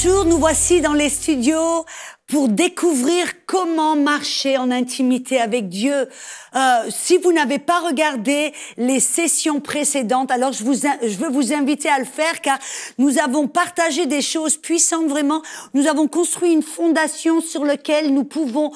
retour, nous voici dans les studios pour découvrir comment marcher en intimité avec Dieu. Si vous n'avez pas regardé les sessions précédentes, alors je veux vous inviter à le faire car nous avons partagé des choses puissantes vraiment. Nous avons construit une fondation sur laquelle nous pouvons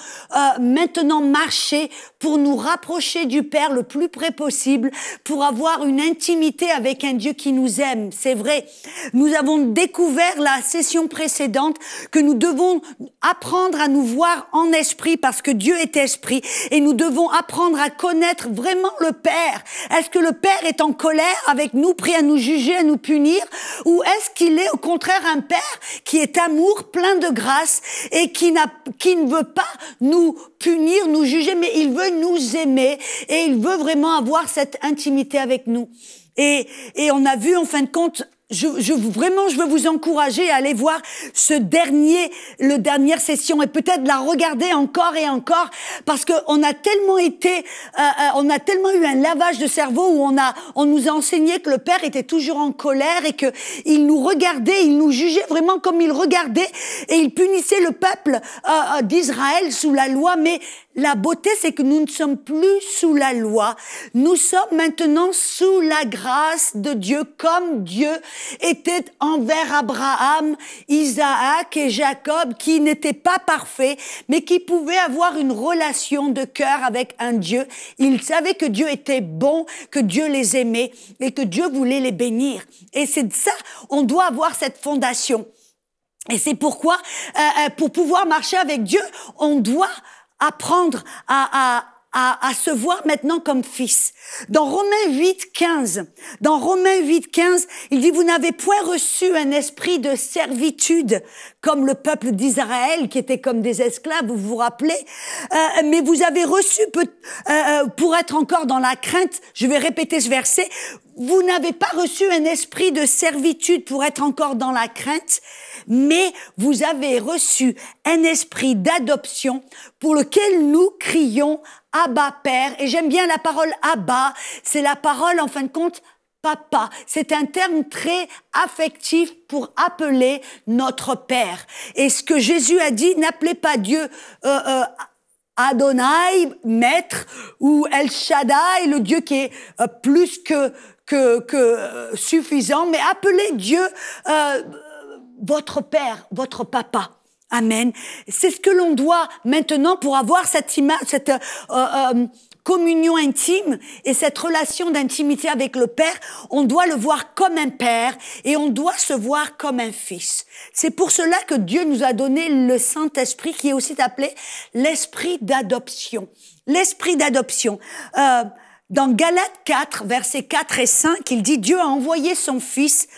maintenant marcher pour nous rapprocher du Père le plus près possible, pour avoir une intimité avec un Dieu qui nous aime. C'est vrai, nous avons découvert la session précédente que nous devons apprendre à nous voir en esprit parce que Dieu est esprit et nous devons apprendre à connaître vraiment le Père. Est-ce que le Père est en colère avec nous, prêt à nous juger, à nous punir, ou est-ce qu'il est au contraire un Père qui est amour, plein de grâce et qui ne veut pas nous punir, nous juger, mais il veut nous aimer et il veut vraiment avoir cette intimité avec nous. Et on a vu en fin de compte, je veux vous encourager à aller voir le dernière session et peut-être la regarder encore et encore parce que on a tellement eu un lavage de cerveau où on nous a enseigné que le Père était toujours en colère et que il nous regardait, il nous jugeait vraiment comme il regardait et il punissait le peuple d'Israël sous la loi. Mais la beauté, c'est que nous ne sommes plus sous la loi. Nous sommes maintenant sous la grâce de Dieu, comme Dieu était envers Abraham, Isaac et Jacob, qui n'étaient pas parfaits, mais qui pouvaient avoir une relation de cœur avec un Dieu. Ils savaient que Dieu était bon, que Dieu les aimait et que Dieu voulait les bénir. Et c'est de ça, on doit avoir cette fondation. Et c'est pourquoi, pour pouvoir marcher avec Dieu, on doit apprendre à se voir maintenant comme fils. Dans Romains 8:15, il dit « Vous n'avez point reçu un esprit de servitude comme le peuple d'Israël qui était comme des esclaves, vous vous rappelez, mais vous avez reçu pour être encore dans la crainte. » Je vais répéter ce verset. Vous n'avez pas reçu un esprit de servitude pour être encore dans la crainte, mais vous avez reçu un esprit d'adoption pour lequel nous crions « Abba, Père ». Et j'aime bien la parole « Abba », c'est la parole, en fin de compte, papa. C'est un terme très affectif pour appeler notre Père. Et ce que Jésus a dit, n'appelez pas Dieu Adonai, maître, ou El Shaddai, le Dieu qui est plus que suffisant, mais appelez Dieu votre Père, votre papa. Amen. C'est ce que l'on doit maintenant pour avoir cette communion intime et cette relation d'intimité avec le Père. On doit le voir comme un Père et on doit se voir comme un Fils. C'est pour cela que Dieu nous a donné le Saint-Esprit qui est aussi appelé l'Esprit d'adoption. L'Esprit d'adoption. Dans Galates 4, versets 4 et 5, il dit « Dieu a envoyé son Fils »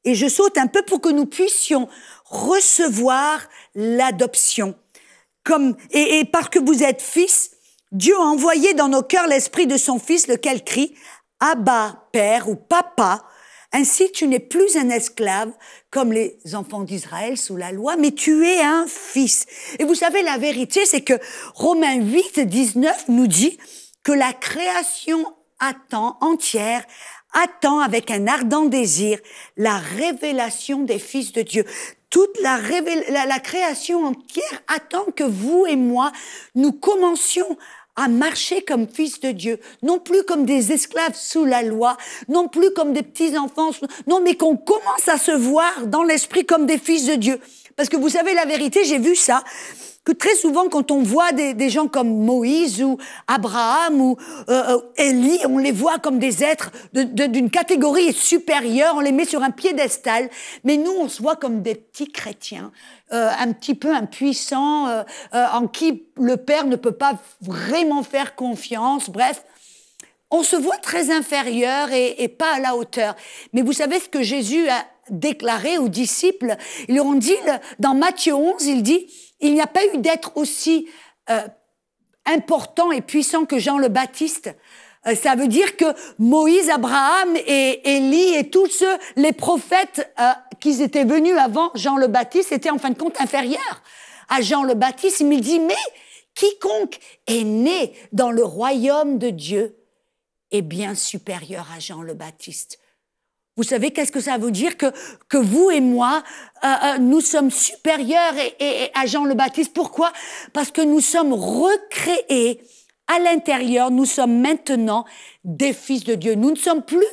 et je saute un peu pour que nous puissions recevoir l'adoption. Et parce que vous êtes fils, Dieu a envoyé dans nos cœurs l'esprit de son Fils, lequel crie « Abba, Père » ou « Papa ». Ainsi, tu n'es plus un esclave comme les enfants d'Israël sous la loi, mais tu es un fils. Et vous savez, la vérité, c'est que Romains 8, 19 nous dit que la création entière attend avec un ardent désir la révélation des fils de Dieu. Toute la création entière attend que vous et moi, nous commencions à marcher comme fils de Dieu, non plus comme des esclaves sous la loi, non plus comme des petits-enfants, non, mais qu'on commence à se voir dans l'esprit comme des fils de Dieu. Parce que vous savez la vérité, j'ai vu ça, que très souvent quand on voit des gens comme Moïse ou Abraham ou Élie, on les voit comme des êtres d'une catégorie supérieure, on les met sur un piédestal, mais nous on se voit comme des petits chrétiens, un petit peu impuissants, en qui le Père ne peut pas vraiment faire confiance, bref. On se voit très inférieur et pas à la hauteur. Mais vous savez ce que Jésus a déclaré aux disciples? Ils leur ont dit, dans Matthieu 11, il dit, il n'y a pas eu d'être aussi important et puissant que Jean le Baptiste. Ça veut dire que Moïse, Abraham et Élie et tous ceux, les prophètes qui étaient venus avant Jean le Baptiste étaient en fin de compte inférieurs à Jean le Baptiste. Il me dit, mais quiconque est né dans le royaume de Dieu est bien supérieur à Jean le Baptiste. Vous savez qu'est-ce que ça veut dire que vous et moi, nous sommes supérieurs et à Jean le Baptiste. Pourquoi? Parce que nous sommes recréés à l'intérieur. Nous sommes maintenant des fils de Dieu. Nous ne sommes plus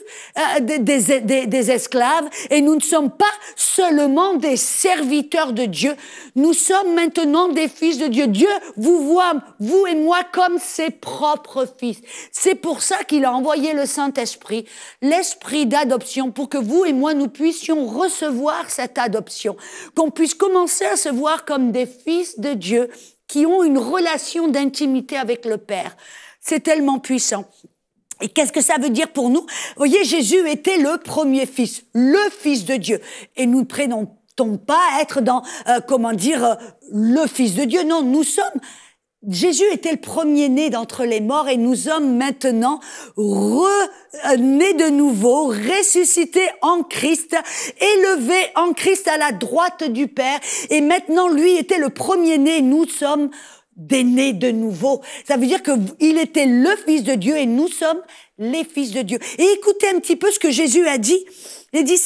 des esclaves et nous ne sommes pas seulement des serviteurs de Dieu. Nous sommes maintenant des fils de Dieu. Dieu vous voit, vous et moi, comme ses propres fils. C'est pour ça qu'il a envoyé le Saint-Esprit, l'Esprit d'adoption, pour que vous et moi, nous puissions recevoir cette adoption, qu'on puisse commencer à se voir comme des fils de Dieu qui ont une relation d'intimité avec le Père. C'est tellement puissant. Et qu'est-ce que ça veut dire pour nous? Vous voyez, Jésus était le premier fils, le fils de Dieu. Et nous ne prétendons pas être dans, le fils de Dieu. Non, Jésus était le premier-né d'entre les morts et nous sommes maintenant nés de nouveau, ressuscités en Christ, élevés en Christ à la droite du Père. Et maintenant, lui était le premier-né, nous sommes des nés de nouveau. Ça veut dire qu'il était le Fils de Dieu et nous sommes les fils de Dieu. Et écoutez un petit peu ce que Jésus a dit. Il dit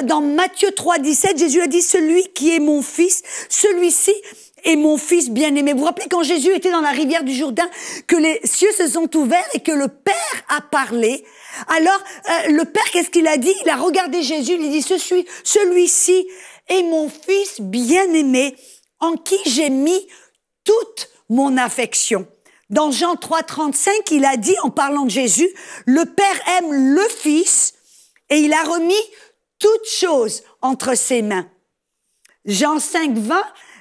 dans Matthieu 3,17, Jésus a dit « Celui qui est mon fils, celui-ci est mon fils bien-aimé ». Vous vous rappelez quand Jésus était dans la rivière du Jourdain, que les cieux se sont ouverts et que le Père a parlé. Alors, le Père, qu'est-ce qu'il a dit? Il a regardé Jésus, il dit « Celui-ci est mon fils bien-aimé, en qui j'ai mis toute mon affection ». Dans Jean 3,35, il a dit, en parlant de Jésus, « Le Père aime le Fils et il a remis toutes choses entre ses mains. » Jean 5,20,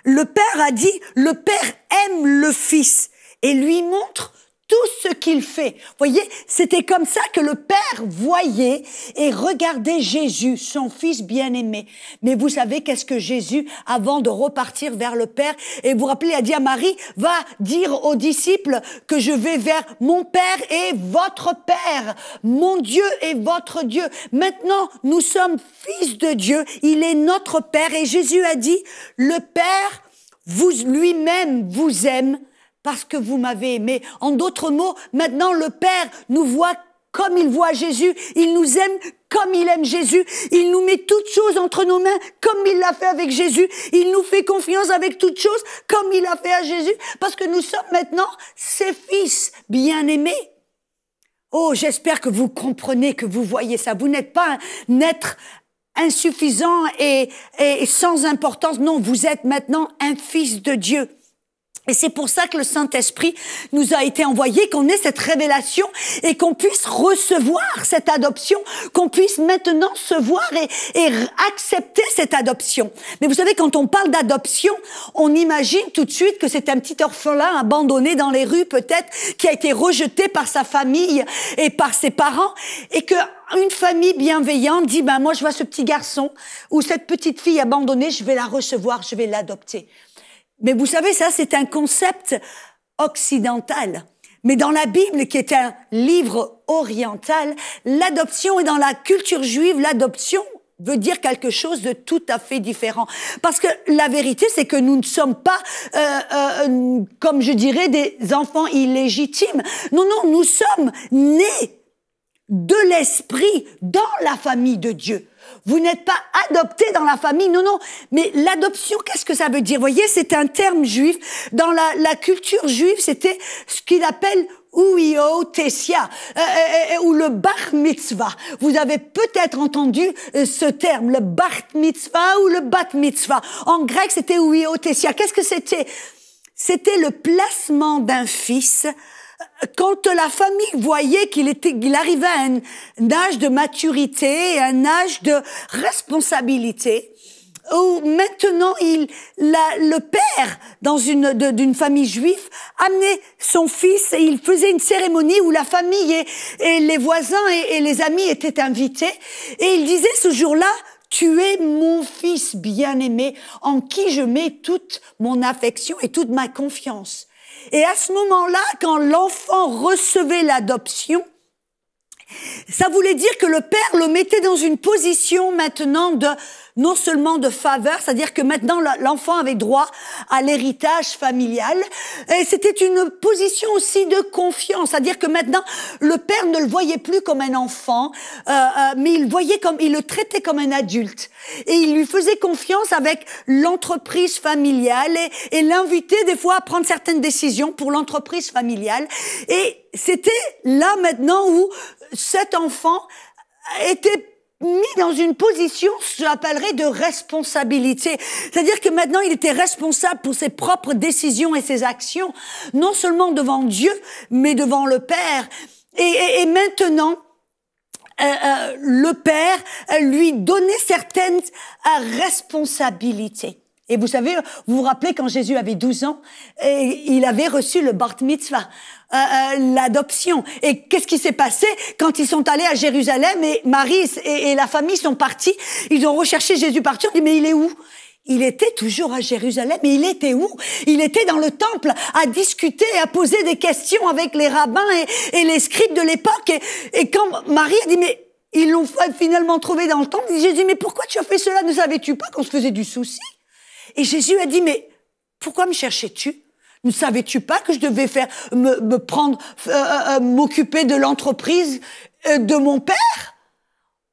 le Père a dit, « Le Père aime le Fils et lui montre tout ce qu'il fait. » Vous voyez, c'était comme ça que le Père voyait et regardait Jésus, son Fils bien-aimé. Mais vous savez qu'est-ce que Jésus, avant de repartir vers le Père, et vous vous rappelez, a dit à Marie, va dire aux disciples que je vais vers mon Père et votre Père, mon Dieu et votre Dieu. Maintenant, nous sommes fils de Dieu, il est notre Père, et Jésus a dit, le Père lui-même vous aime, parce que vous m'avez aimé. En d'autres mots, maintenant le Père nous voit comme il voit Jésus. Il nous aime comme il aime Jésus. Il nous met toutes choses entre nos mains comme il l'a fait avec Jésus. Il nous fait confiance avec toutes choses comme il l'a fait à Jésus. Parce que nous sommes maintenant ses fils bien-aimés. Oh, j'espère que vous comprenez, que vous voyez ça. Vous n'êtes pas un être insuffisant et sans importance. Non, vous êtes maintenant un fils de Dieu. Et c'est pour ça que le Saint-Esprit nous a été envoyé, qu'on ait cette révélation et qu'on puisse recevoir cette adoption, qu'on puisse maintenant se voir et accepter cette adoption. Mais vous savez, quand on parle d'adoption, on imagine tout de suite que c'est un petit orphelin abandonné dans les rues peut-être, qui a été rejeté par sa famille et par ses parents, et que une famille bienveillante dit, moi je vois ce petit garçon ou cette petite fille abandonnée, je vais la recevoir, je vais l'adopter. Mais vous savez, ça, c'est un concept occidental. Mais dans la Bible, qui est un livre oriental, l'adoption, et dans la culture juive, l'adoption veut dire quelque chose de tout à fait différent. Parce que la vérité, c'est que nous ne sommes pas, comme je dirais, des enfants illégitimes. Non, nous sommes nés de l'esprit dans la famille de Dieu. Vous n'êtes pas adopté dans la famille, non. Mais l'adoption, qu'est-ce que ça veut dire? Vous voyez, c'est un terme juif. Dans la culture juive, c'était ce qu'il appelle Uiothesia, ou le bar mitzvah. Vous avez peut-être entendu ce terme, le bar mitzvah ou le bat mitzvah. En grec, c'était Uiothesia. Qu'est-ce que c'était? C'était le placement d'un fils. Quand la famille voyait qu'il arrivait à un âge de maturité, un âge de responsabilité, où maintenant le père d'une famille juive amenait son fils et il faisait une cérémonie où la famille et les voisins et les amis étaient invités, et il disait ce jour-là, tu es mon fils bien-aimé en qui je mets toute mon affection et toute ma confiance. Et à ce moment-là, quand l'enfant recevait l'adoption, ça voulait dire que le père le mettait dans une position maintenant non seulement de faveur, c'est-à-dire que maintenant l'enfant avait droit à l'héritage familial, et c'était une position aussi de confiance, c'est-à-dire que maintenant le père ne le voyait plus comme un enfant, mais il le traitait comme un adulte, et il lui faisait confiance avec l'entreprise familiale et l'invitait des fois à prendre certaines décisions pour l'entreprise familiale. Et c'était là maintenant où cet enfant était mis dans une position, j'appellerais, de responsabilité. C'est-à-dire que maintenant, il était responsable pour ses propres décisions et ses actions, non seulement devant Dieu, mais devant le Père. Et maintenant, le Père lui donnait certaines responsabilités. Et vous savez, vous vous rappelez quand Jésus avait 12 ans, et il avait reçu le Bar Mitzvah, l'adoption. Et qu'est-ce qui s'est passé quand ils sont allés à Jérusalem et Marie et la famille sont partis? Ils ont recherché Jésus partout. On dit, mais il est où? Il était toujours à Jérusalem, mais il était où? Il était dans le temple à discuter, à poser des questions avec les rabbins et les scribes de l'époque. Et quand Marie a dit, mais ils l'ont finalement trouvé dans le temple, Jésus, mais pourquoi tu as fait cela? Ne savais-tu pas qu'on se faisait du souci? Et Jésus a dit, mais pourquoi me cherchais-tu? Ne savais-tu pas que je devais m'occuper de l'entreprise de mon Père?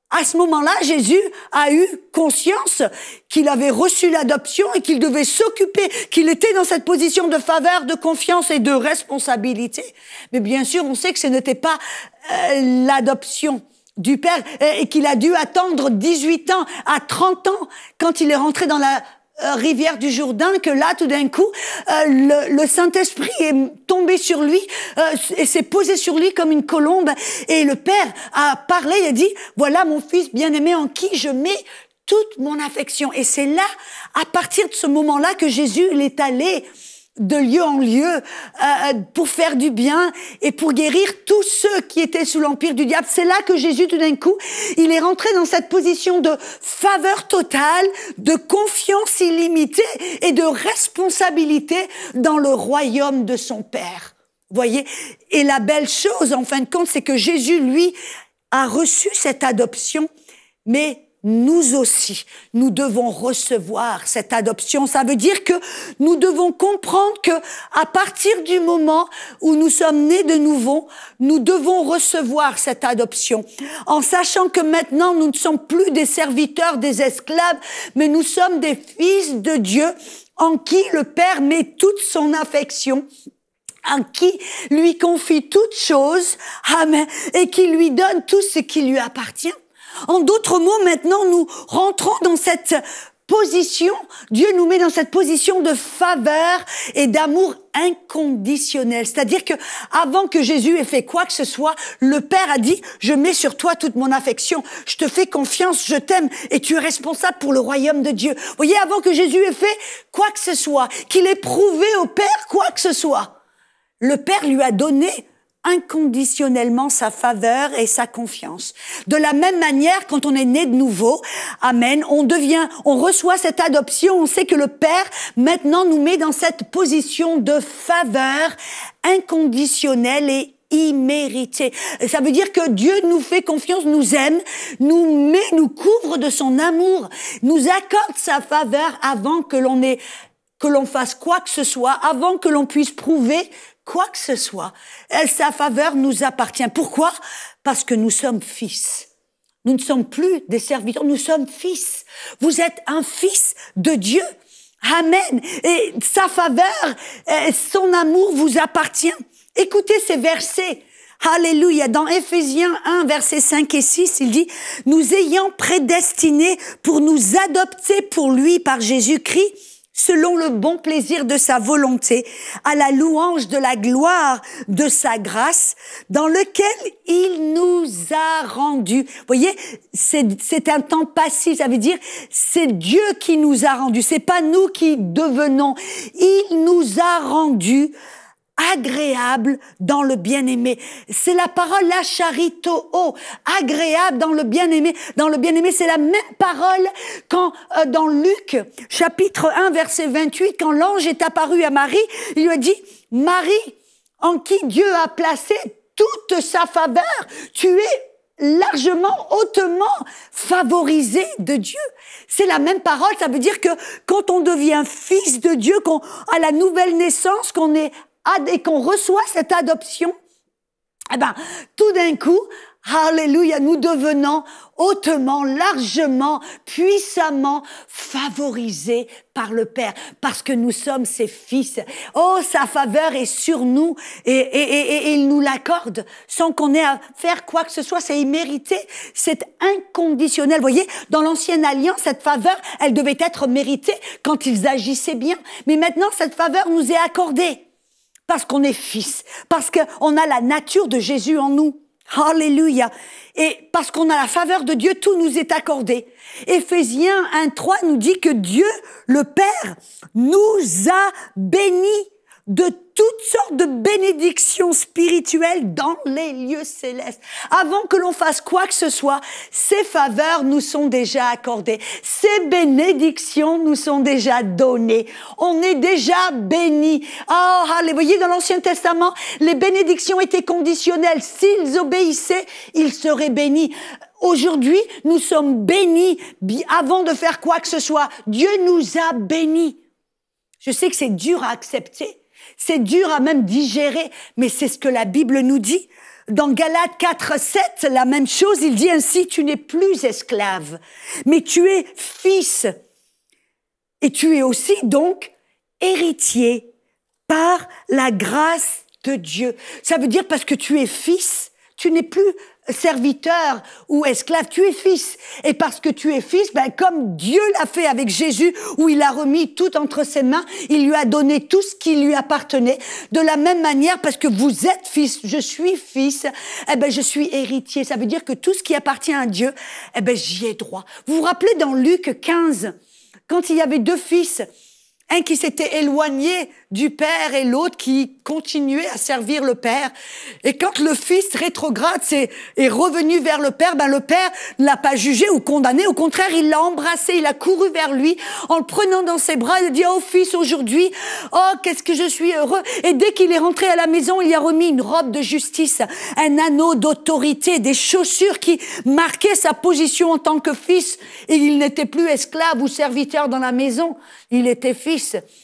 À ce moment-là, Jésus a eu conscience qu'il avait reçu l'adoption et qu'il devait s'occuper, qu'il était dans cette position de faveur, de confiance et de responsabilité. Mais bien sûr, on sait que ce n'était pas l'adoption du Père et qu'il a dû attendre 18 ans à 30 ans quand il est rentré dans la rivière du Jourdain, que là, tout d'un coup, le Saint-Esprit est tombé sur lui et s'est posé sur lui comme une colombe. Et le Père a parlé, il a dit, voilà mon fils bien-aimé en qui je mets toute mon affection. Et c'est là, à partir de ce moment-là, que Jésus, il est allé de lieu en lieu pour faire du bien et pour guérir tous ceux qui étaient sous l'empire du diable. C'est là que Jésus, tout d'un coup, il est rentré dans cette position de faveur totale, de confiance illimitée et de responsabilité dans le royaume de son Père. Voyez? Et la belle chose, en fin de compte, c'est que Jésus, lui, a reçu cette adoption, mais nous aussi, nous devons recevoir cette adoption. Ça veut dire que nous devons comprendre que à partir du moment où nous sommes nés de nouveau, nous devons recevoir cette adoption. En sachant que maintenant, nous ne sommes plus des serviteurs, des esclaves, mais nous sommes des fils de Dieu en qui le Père met toute son affection, en qui lui confie toutes choses, amen, et qui lui donne tout ce qui lui appartient. En d'autres mots, maintenant, nous rentrons dans cette position, Dieu nous met dans cette position de faveur et d'amour inconditionnel. C'est-à-dire que avant que Jésus ait fait quoi que ce soit, le Père a dit, je mets sur toi toute mon affection, je te fais confiance, je t'aime et tu es responsable pour le royaume de Dieu. Vous voyez, avant que Jésus ait fait quoi que ce soit, qu'il ait prouvé au Père quoi que ce soit, le Père lui a donné inconditionnellement sa faveur et sa confiance. De la même manière, quand on est né de nouveau, amen, on reçoit cette adoption, on sait que le Père, maintenant, nous met dans cette position de faveur inconditionnelle et imméritée. Ça veut dire que Dieu nous fait confiance, nous aime, nous couvre de son amour, nous accorde sa faveur avant que l'on fasse quoi que ce soit, avant que l'on puisse prouver quoi que ce soit. Sa faveur nous appartient. Pourquoi? Parce que nous sommes fils. Nous ne sommes plus des serviteurs, nous sommes fils. Vous êtes un fils de Dieu. Amen. Et sa faveur, son amour vous appartient. Écoutez ces versets. Alléluia. Dans Éphésiens 1, versets 5 et 6, il dit, « Nous ayant prédestinés pour nous adopter pour lui par Jésus-Christ, selon le bon plaisir de sa volonté, à la louange de la gloire de sa grâce, dans lequel il nous a rendus. » Vous voyez, c'est un temps passif, ça veut dire, c'est Dieu qui nous a rendus, c'est pas nous qui devenons. Il nous a rendus agréable dans le bien-aimé. C'est la parole la charito, agréable dans le bien-aimé. Dans le bien-aimé, c'est la même parole quand dans Luc, chapitre 1, verset 28, quand l'ange est apparu à Marie, il lui a dit, Marie, en qui Dieu a placé toute sa faveur, tu es largement, hautement favorisés de Dieu. C'est la même parole, ça veut dire que quand on devient fils de Dieu, qu'on a la nouvelle naissance, et qu'on reçoit cette adoption, eh ben, tout d'un coup, alléluia, nous devenons hautement, largement, puissamment favorisés par le Père, parce que nous sommes ses fils. Oh, sa faveur est sur nous et il nous l'accorde sans qu'on ait à faire quoi que ce soit. C'est immérité, c'est inconditionnel. Vous voyez, dans l'ancienne alliance, cette faveur, elle devait être méritée quand ils agissaient bien. Mais maintenant, cette faveur nous est accordée parce qu'on est fils, parce qu'on a la nature de Jésus en nous. Alléluia. Et parce qu'on a la faveur de Dieu, tout nous est accordé. Éphésiens 1:3 nous dit que Dieu, le Père, nous a bénis de toutes sortes de bénédictions spirituelles dans les lieux célestes. Avant que l'on fasse quoi que ce soit, ces faveurs nous sont déjà accordées. Ces bénédictions nous sont déjà données. On est déjà bénis. Oh, allez, vous voyez, dans l'Ancien Testament, les bénédictions étaient conditionnelles. S'ils obéissaient, ils seraient bénis. Aujourd'hui, nous sommes bénis avant de faire quoi que ce soit. Dieu nous a bénis. Je sais que c'est dur à accepter. C'est dur à même digérer, mais c'est ce que la Bible nous dit. Dans Galates 4:7, la même chose, il dit ainsi, tu n'es plus esclave, mais tu es fils. Et tu es aussi donc héritier par la grâce de Dieu. Ça veut dire parce que tu es fils, tu n'es plus serviteur ou esclave, tu es fils. Et parce que tu es fils, ben, comme Dieu l'a fait avec Jésus, où il a remis tout entre ses mains, il lui a donné tout ce qui lui appartenait. De la même manière, parce que vous êtes fils, je suis fils, eh ben, je suis héritier. Ça veut dire que tout ce qui appartient à Dieu, eh ben, j'y ai droit. Vous vous rappelez dans Luc 15, quand il y avait deux fils, un qui s'était éloigné du père et l'autre qui continuait à servir le père. Et quand le fils rétrograde est revenu vers le père, ben le père ne l'a pas jugé ou condamné. Au contraire, il l'a embrassé, il a couru vers lui en le prenant dans ses bras. Il a dit, oh fils, aujourd'hui, oh qu'est-ce que je suis heureux. Et dès qu'il est rentré à la maison, il lui a remis une robe de justice, un anneau d'autorité, des chaussures qui marquaient sa position en tant que fils. Et il n'était plus esclave ou serviteur dans la maison, il était fils.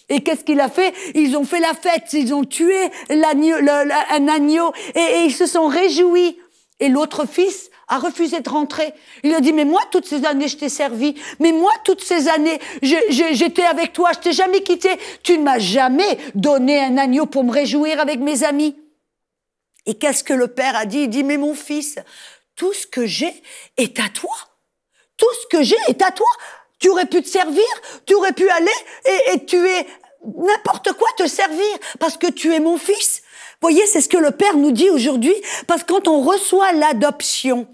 Et qu'est-ce qu'il a fait? Ils ont fait la fête, ils ont tué un agneau et ils se sont réjouis. Et l'autre fils a refusé de rentrer. Il a dit, mais moi, toutes ces années, je t'ai servi. Mais moi, toutes ces années, j'étais avec toi, je t'ai jamais quitté. Tu ne m'as jamais donné un agneau pour me réjouir avec mes amis. Et qu'est-ce que le père a dit? Il dit, mais mon fils, tout ce que j'ai est à toi. Tout ce que j'ai est à toi. Tu aurais pu te servir, tu aurais pu aller et tu es n'importe quoi te servir parce que tu es mon fils. Vous voyez, c'est ce que le Père nous dit aujourd'hui, parce que quand on reçoit l'adoption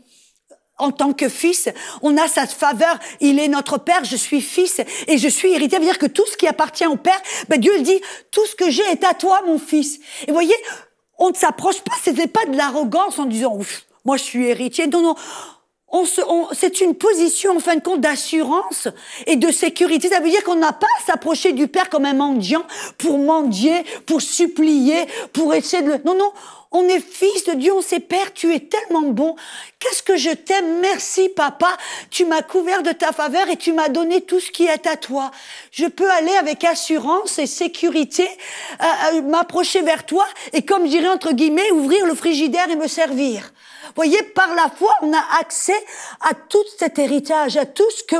en tant que fils, on a sa faveur, il est notre Père, je suis fils et je suis héritier. Ça veut dire que tout ce qui appartient au Père, ben Dieu dit, tout ce que j'ai est à toi, mon fils. Et vous voyez, on ne s'approche pas, c'était pas de l'arrogance en disant, moi je suis héritier. Non, non. C'est une position, en fin de compte, d'assurance et de sécurité. Ça veut dire qu'on n'a pas à s'approcher du Père comme un mendiant pour mendier, pour supplier, pour essayer de le... Non, non, on est fils de Dieu, on sait, Père, tu es tellement bon. Qu'est-ce que je t'aime, merci papa. Tu m'as couvert de ta faveur et tu m'as donné tout ce qui est à toi. Je peux aller avec assurance et sécurité, m'approcher vers toi et comme je dirais entre guillemets, ouvrir le frigidaire et me servir. Vous voyez, par la foi, on a accès à tout cet héritage, à tout ce que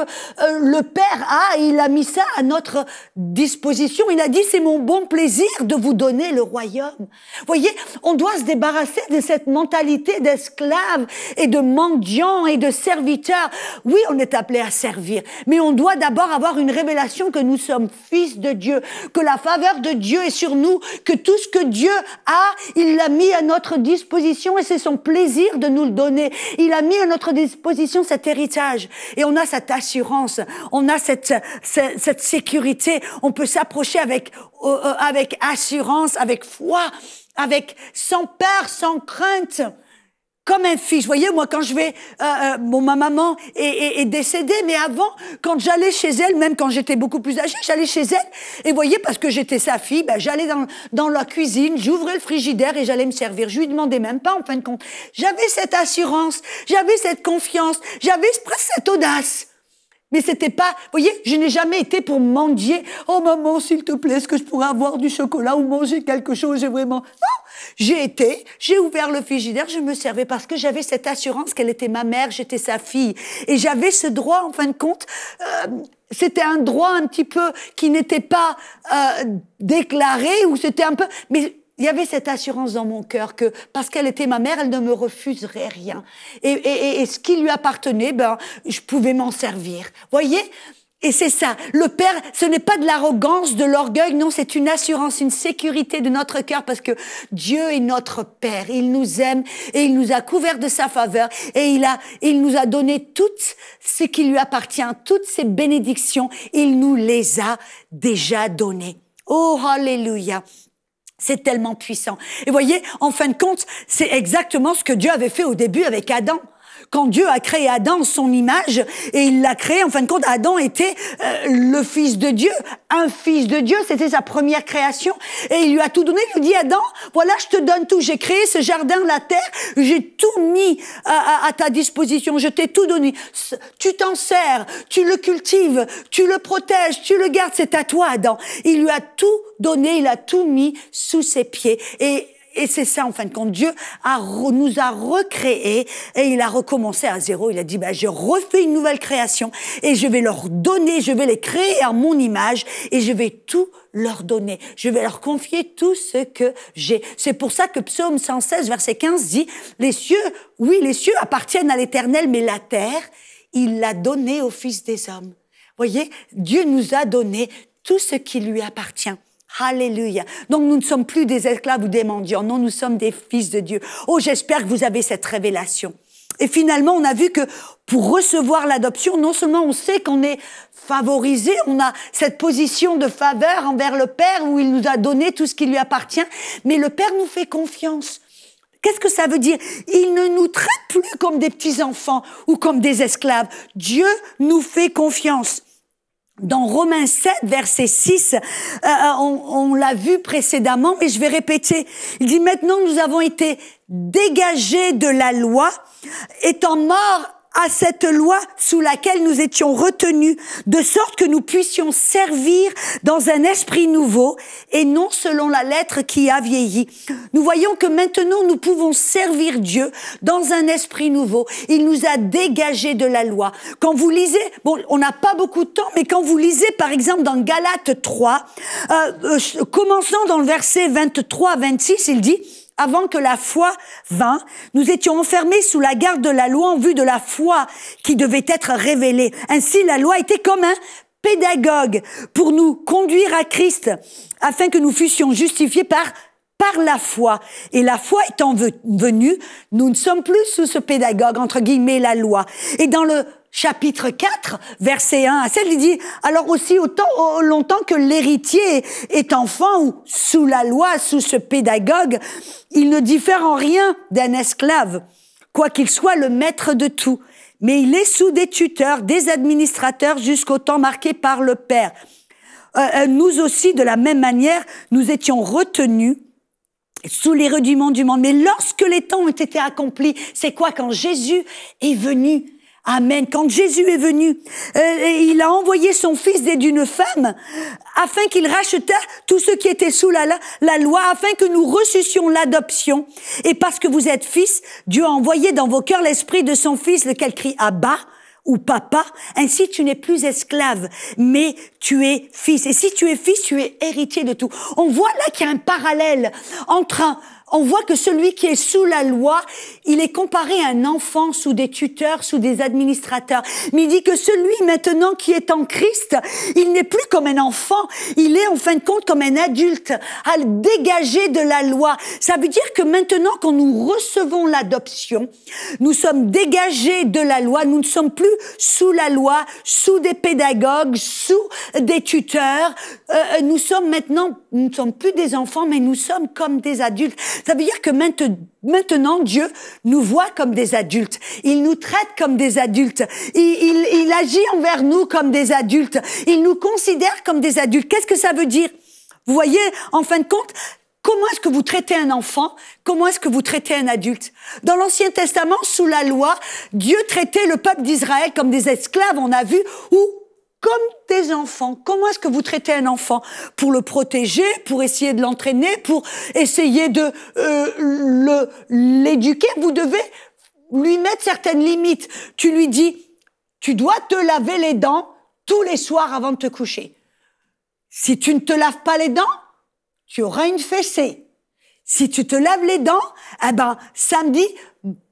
le Père a, et il a mis ça à notre disposition. Il a dit, c'est mon bon plaisir de vous donner le royaume. Vous voyez, on doit se débarrasser de cette mentalité d'esclave et de mendiant et de serviteur. Oui, on est appelé à servir, mais on doit d'abord avoir une révélation que nous sommes fils de Dieu, que la faveur de Dieu est sur nous, que tout ce que Dieu a, il l'a mis à notre disposition et c'est son plaisir de nous le donner. Il a mis à notre disposition cet héritage et on a cette assurance, on a cette sécurité. On peut s'approcher avec assurance, avec foi, avec sans peur, sans crainte. comme un fils. Vous voyez, moi, quand je vais... ma maman est décédée, mais avant, quand j'allais chez elle, même quand j'étais beaucoup plus âgée, j'allais chez elle. Et vous voyez, parce que j'étais sa fille, ben, j'allais dans la cuisine, j'ouvrais le frigidaire et j'allais me servir. Je lui demandais même pas, en fin de compte. J'avais cette assurance, j'avais cette confiance, j'avais presque cette audace. Mais c'était pas, vous voyez, je n'ai jamais été pour mendier. Oh maman, s'il te plaît, est-ce que je pourrais avoir du chocolat ou manger quelque chose? J'ai vraiment... Non, j'ai ouvert le frigidaire, je me servais parce que j'avais cette assurance qu'elle était ma mère, j'étais sa fille. Et j'avais ce droit, en fin de compte, c'était un droit un petit peu qui n'était pas déclaré, ou c'était un peu... Mais il y avait cette assurance dans mon cœur que, parce qu'elle était ma mère, elle ne me refuserait rien. Et ce qui lui appartenait, ben, je pouvais m'en servir. Voyez? Et c'est ça. Le Père, ce n'est pas de l'arrogance, de l'orgueil, non, c'est une assurance, une sécurité de notre cœur, parce que Dieu est notre Père. Il nous aime et il nous a couverts de sa faveur et il nous a donné tout ce qui lui appartient, toutes ses bénédictions. Il nous les a déjà données. Oh, alléluia. C'est tellement puissant. Et voyez, en fin de compte, c'est exactement ce que Dieu avait fait au début avec Adam. Quand Dieu a créé Adam en son image, et il l'a créé, en fin de compte, Adam était le fils de Dieu, un fils de Dieu, c'était sa première création, et il lui a tout donné, il lui dit, Adam, voilà, je te donne tout, j'ai créé ce jardin, la terre, j'ai tout mis à ta disposition, je t'ai tout donné, tu t'en sers, tu le cultives, tu le protèges, tu le gardes, c'est à toi, Adam. Il lui a tout donné, il a tout mis sous ses pieds, et c'est ça, en fin de compte. Dieu nous a recréés et il a recommencé à zéro. Il a dit, je refais une nouvelle création et je vais leur donner, je vais les créer à mon image et je vais tout leur donner. Je vais leur confier tout ce que j'ai. C'est pour ça que Psaume 116, verset 15 dit, les cieux appartiennent à l'Éternel, mais la terre, il l'a donnée aux fils des hommes. Voyez, Dieu nous a donné tout ce qui lui appartient. Alléluia. Donc nous ne sommes plus des esclaves ou des mendiants. Non, nous sommes des fils de Dieu. Oh, j'espère que vous avez cette révélation. Et finalement, on a vu que pour recevoir l'adoption, non seulement on sait qu'on est favorisé, on a cette position de faveur envers le Père où il nous a donné tout ce qui lui appartient, mais le Père nous fait confiance. Qu'est-ce que ça veut dire? Il ne nous traite plus comme des petits-enfants ou comme des esclaves. Dieu nous fait confiance. Dans Romains 7, verset 6, on l'a vu précédemment, mais je vais répéter. Il dit, maintenant nous avons été dégagés de la loi, étant morts à cette loi sous laquelle nous étions retenus, de sorte que nous puissions servir dans un esprit nouveau et non selon la lettre qui a vieilli. Nous voyons que maintenant nous pouvons servir Dieu dans un esprit nouveau. Il nous a dégagés de la loi. Quand vous lisez, on n'a pas beaucoup de temps, mais quand vous lisez par exemple dans Galates 3, commençant dans le verset 23 à 26, il dit, avant que la foi vînt, nous étions enfermés sous la garde de la loi en vue de la foi qui devait être révélée. Ainsi, la loi était comme un pédagogue pour nous conduire à Christ, afin que nous fussions justifiés par la foi. Et la foi étant venue, nous ne sommes plus sous ce pédagogue, entre guillemets, la loi. Et dans le chapitre 4, verset 1 à 7, il dit, alors aussi longtemps que l'héritier est enfant ou sous la loi, sous ce pédagogue, il ne diffère en rien d'un esclave, quoiqu'il soit le maître de tout. Mais il est sous des tuteurs, des administrateurs jusqu'au temps marqué par le Père. Nous aussi, de la même manière, nous étions retenus sous les rudiments du monde. Mais lorsque les temps ont été accomplis, c'est quoi? Quand Jésus est venu. Amen. Quand Jésus est venu, il a envoyé son fils né d'une femme afin qu'il rachetât tous ceux qui étaient sous la loi, afin que nous reçussions l'adoption. Et parce que vous êtes fils, Dieu a envoyé dans vos cœurs l'esprit de son fils, lequel crie Abba ou Papa. Ainsi, tu n'es plus esclave, mais tu es fils. Et si tu es fils, tu es héritier de tout. On voit là qu'il y a un parallèle on voit que celui qui est sous la loi, il est comparé à un enfant sous des tuteurs, sous des administrateurs. Mais il dit que celui maintenant qui est en Christ, il n'est plus comme un enfant, il est en fin de compte comme un adulte, à dégager de la loi. Ça veut dire que maintenant, quand nous recevons l'adoption, nous sommes dégagés de la loi, nous ne sommes plus sous la loi, sous des pédagogues, sous des tuteurs. Nous ne sommes plus des enfants, mais nous sommes comme des adultes. Ça veut dire que maintenant, Dieu nous voit comme des adultes. Il nous traite comme des adultes. Il agit envers nous comme des adultes. Il nous considère comme des adultes. Qu'est-ce que ça veut dire? Vous voyez, en fin de compte, comment est-ce que vous traitez un enfant? Comment est-ce que vous traitez un adulte? Dans l'Ancien Testament, sous la loi, Dieu traitait le peuple d'Israël comme des esclaves, on a vu, ou comme des enfants. Comment est-ce que vous traitez un enfant? Pour le protéger, pour essayer de l'entraîner, pour essayer de l'éduquer, vous devez lui mettre certaines limites. Tu lui dis, tu dois te laver les dents tous les soirs avant de te coucher. Si tu ne te laves pas les dents, tu auras une fessée. Si tu te laves les dents, samedi,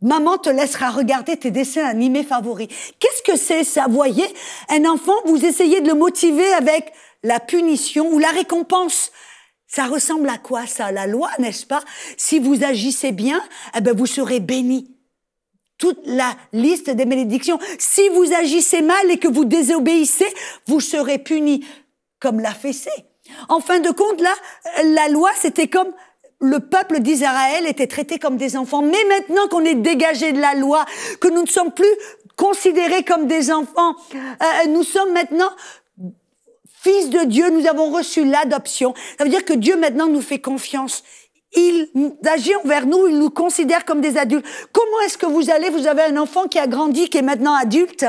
maman te laissera regarder tes dessins animés favoris. Qu'est-ce que c'est ça? Vous voyez, un enfant, vous essayez de le motiver avec la punition ou la récompense. Ça ressemble à quoi ça? La loi, n'est-ce pas? Si vous agissez bien, vous serez bénis. Toute la liste des bénédictions. Si vous agissez mal et que vous désobéissez, vous serez punis. Comme la fessée. En fin de compte, là, la loi, c'était comme le peuple d'Israël était traité comme des enfants. Mais maintenant qu'on est dégagé de la loi, que nous ne sommes plus considérés comme des enfants, nous sommes maintenant fils de Dieu, nous avons reçu l'adoption. Ça veut dire que Dieu maintenant nous fait confiance. Il agit envers nous, il nous considère comme des adultes. Comment est-ce que vous avez un enfant qui a grandi, qui est maintenant adulte?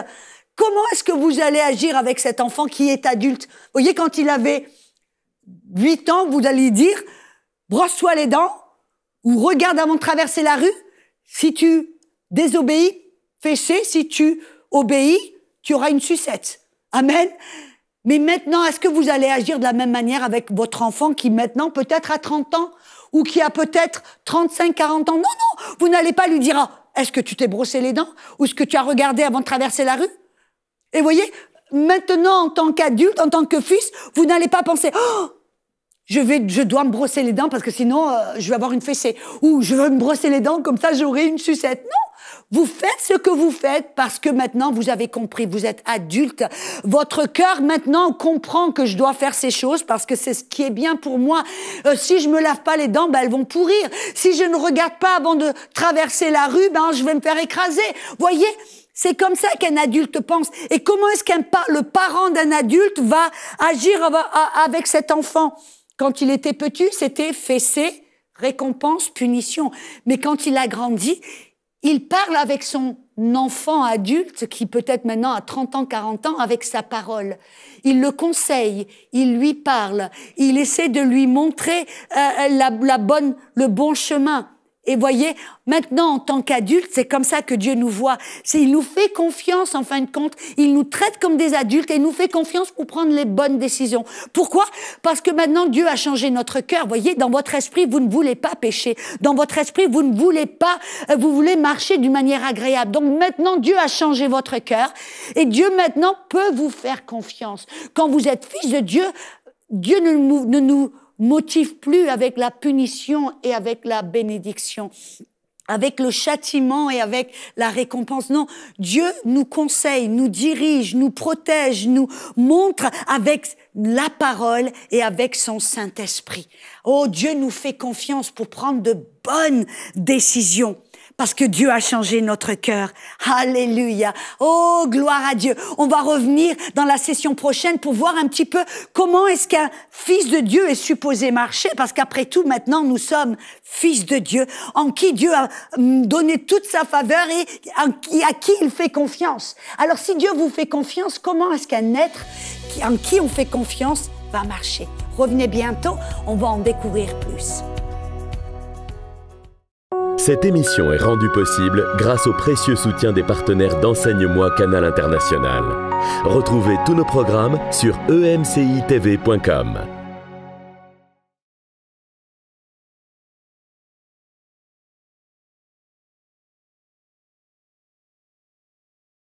Comment est-ce que vous allez agir avec cet enfant qui est adulte? Vous voyez, quand il avait 8 ans, vous allez dire, brosse-toi les dents, ou regarde avant de traverser la rue. Si tu désobéis, fessée. Si tu obéis, tu auras une sucette. Amen. Mais maintenant, est-ce que vous allez agir de la même manière avec votre enfant qui maintenant peut-être a 30 ans, ou qui a peut-être 35, 40 ans? Non, vous n'allez pas lui dire, est-ce que tu t'es brossé les dents? Ou est-ce que tu as regardé avant de traverser la rue? Et vous voyez, maintenant, en tant qu'adulte, en tant que fils, vous n'allez pas penser, je dois me brosser les dents parce que sinon, je vais avoir une fessée. Ou je veux me brosser les dents, comme ça, j'aurai une sucette. Non! Vous faites ce que vous faites parce que maintenant, vous avez compris, vous êtes adulte. Votre cœur, maintenant, comprend que je dois faire ces choses parce que c'est ce qui est bien pour moi. Si je me lave pas les dents, elles vont pourrir. Si je ne regarde pas avant de traverser la rue, je vais me faire écraser. Voyez? C'est comme ça qu'un adulte pense. Et comment est-ce le parent d'un adulte va agir avec cet enfant? Quand il était petit, c'était fessée, récompense, punition. Mais quand il a grandi, il parle avec son enfant adulte, qui peut-être maintenant a 30 ans, 40 ans, avec sa parole. Il le conseille, il lui parle, il essaie de lui montrer le bon chemin. Et voyez, maintenant, en tant qu'adulte, c'est comme ça que Dieu nous voit. Il nous fait confiance, en fin de compte. Il nous traite comme des adultes et il nous fait confiance pour prendre les bonnes décisions. Pourquoi? Parce que maintenant, Dieu a changé notre cœur. Voyez, dans votre esprit, vous ne voulez pas pécher. Dans votre esprit, vous ne voulez pas, vous voulez marcher d'une manière agréable. Donc maintenant, Dieu a changé votre cœur et Dieu maintenant peut vous faire confiance. Quand vous êtes fils de Dieu, Dieu ne nous motive plus avec la punition et avec la bénédiction, avec le châtiment et avec la récompense. Non, Dieu nous conseille, nous dirige, nous protège, nous montre avec la parole et avec son Saint-Esprit. Oh, Dieu nous fait confiance pour prendre de bonnes décisions. Parce que Dieu a changé notre cœur. Alléluia. Oh, gloire à Dieu. On va revenir dans la session prochaine pour voir un petit peu comment est-ce qu'un fils de Dieu est supposé marcher. Parce qu'après tout, maintenant, nous sommes fils de Dieu, en qui Dieu a donné toute sa faveur et à qui il fait confiance. Alors, si Dieu vous fait confiance, comment est-ce qu'un être en qui on fait confiance va marcher? Revenez bientôt, on va en découvrir plus. Cette émission est rendue possible grâce au précieux soutien des partenaires d'Enseigne-moi Canal International. Retrouvez tous nos programmes sur emcitv.com.